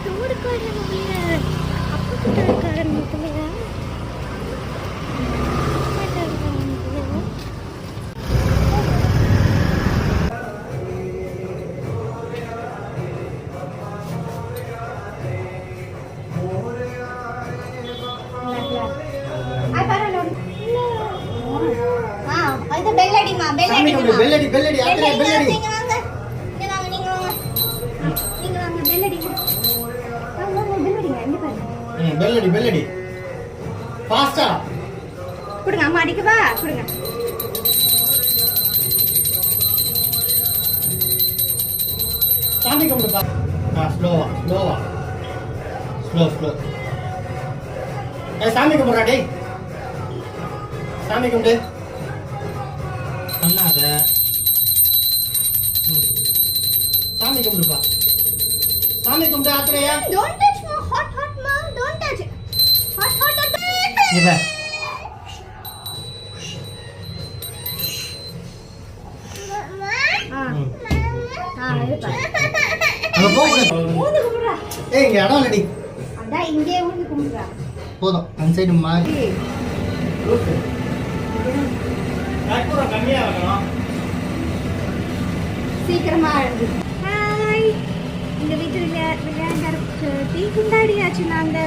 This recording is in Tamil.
தோடுக்காரன் இல்ல, அப்பா தோடுக்காரன் இல்லையா? பெல்லடி ஃபாஸ்டா கொடுங்க, அம்மா அடிக்கவா? கொடுங்க. சாமி கும்பிடுப்பா. ஸ்லோவா ஸ்லோ. சாமி கும்பிடுறா டேய். சாமி கும்பிடு. பண்ணாத. சாமி கும்பிடுப்பா. சாமி கும்பிடு ஆத்திரையா. Don't touch my hot ma. Don't touch it. Hot. இவ. இருப்பா. அங்க போகுது. ஊந்து கும்பிடுறா. ஏய் இங்க இடம் இல்லடி. அதான் இங்கே ஊந்து கும்பிடுறா. போதும். அந்த சைடு மாறி. காய்கூட கம்மியா வைக்கணும். சீக்கிரமா எழுந்து. ஹாய். இந்த வீட்டுல விளையாட டீ குண்டாடியாச்சு நாங்க.